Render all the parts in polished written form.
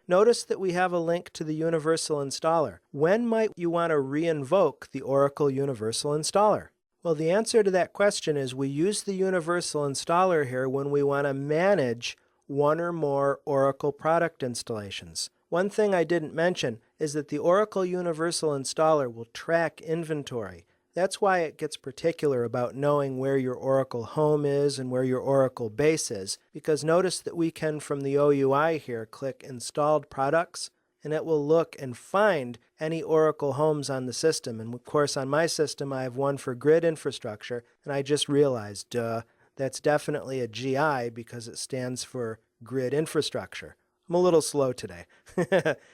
Notice that we have a link to the Universal Installer. When might you want to re-invoke the Oracle Universal Installer? Well, the answer to that question is we use the Universal Installer here when we want to manage one or more Oracle product installations. One thing I didn't mention is that the Oracle Universal Installer will track inventory. That's why it gets particular about knowing where your Oracle home is and where your Oracle base is, because notice that we can, from the OUI here, click Installed Products, and it will look and find any Oracle homes on the system. And of course, on my system, I have one for grid infrastructure, and I just realized, that's definitely a GI because it stands for grid infrastructure. I'm a little slow today.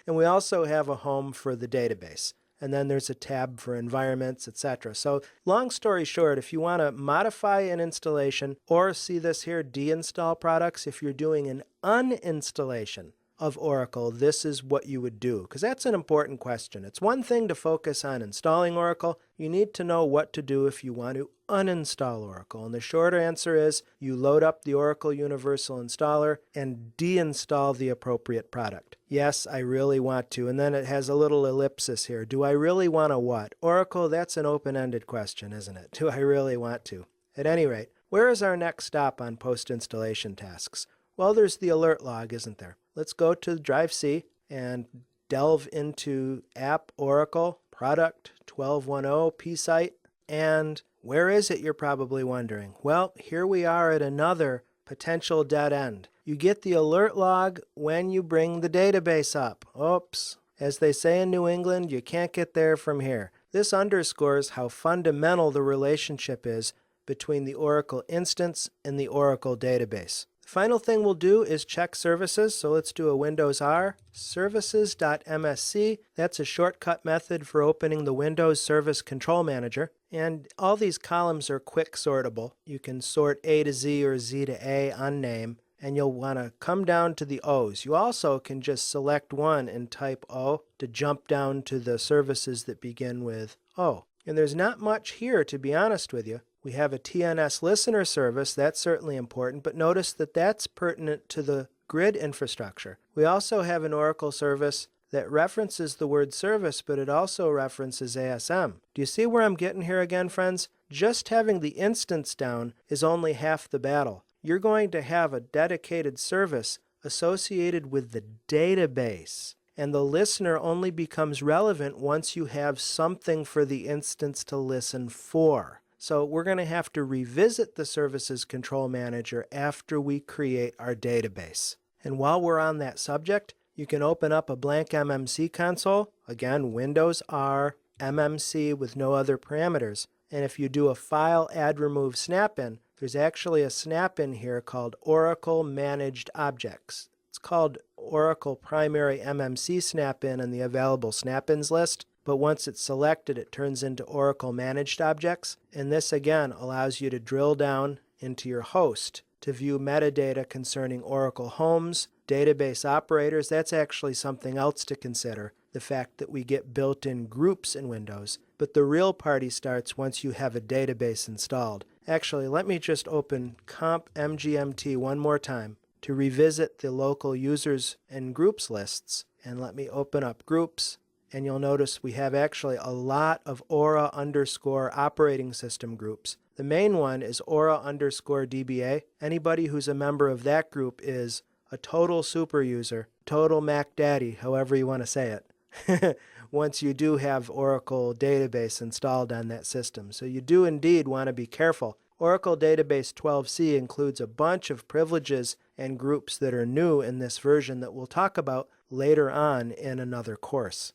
And we also have a home for the database. And then there's a tab for environments, etc. So long story short, if you want to modify an installation or see this here, deinstall products, if you're doing an uninstallation of Oracle, this is what you would do, because that's an important question. It's one thing to focus on installing Oracle. You need to know what to do if you want to uninstall Oracle. And the short answer is you load up the Oracle Universal Installer and deinstall the appropriate product. Yes, I really want to. And then it has a little ellipsis here. Do I really want to what? Oracle, that's an open-ended question, isn't it? Do I really want to? At any rate, where is our next stop on post-installation tasks? Well, there's the alert log, isn't there? Let's go to Drive C and delve into App Oracle Product 1210 pSite. And where is it, you're probably wondering? Well, here we are at another potential dead end. You get the alert log when you bring the database up. Oops. As they say in New England, you can't get there from here. This underscores how fundamental the relationship is between the Oracle instance and the Oracle database. Final thing we'll do is check services, so let's do a Windows R, services.msc. That's a shortcut method for opening the Windows Service Control Manager. And all these columns are quick sortable. You can sort A to Z or Z to A on name, and you'll want to come down to the O's. You also can just select one and type O to jump down to the services that begin with O. And there's not much here, to be honest with you. We have a TNS listener service, that's certainly important, but notice that that's pertinent to the grid infrastructure. We also have an Oracle service that references the word service, but it also references ASM. Do you see where I'm getting here again, friends? Just having the instance down is only half the battle. You're going to have a dedicated service associated with the database. And the listener only becomes relevant once you have something for the instance to listen for. So we're going to have to revisit the Services Control Manager after we create our database. And while we're on that subject, you can open up a blank MMC console. Again, Windows R, MMC with no other parameters. And if you do a File, Add, Remove, Snap-in, there's actually a snap-in here called Oracle Managed Objects. It's called Oracle Primary MMC Snap-in in the available snap-ins list. But once it's selected, it turns into Oracle Managed Objects. And this, again, allows you to drill down into your host to view metadata concerning Oracle homes, database operators. That's actually something else to consider, the fact that we get built-in groups in Windows. But the real party starts once you have a database installed. Actually, let me just open comp mgmt one more time to revisit the local users and groups lists. And let me open up groups. And you'll notice we have actually a lot of Aura underscore operating system groups. The main one is Aura underscore DBA. Anybody who's a member of that group is a total super user, total Mac Daddy, however you want to say it, once you do have Oracle database installed on that system. So you do indeed want to be careful. Oracle Database 12c includes a bunch of privileges and groups that are new in this version that we'll talk about later on in another course.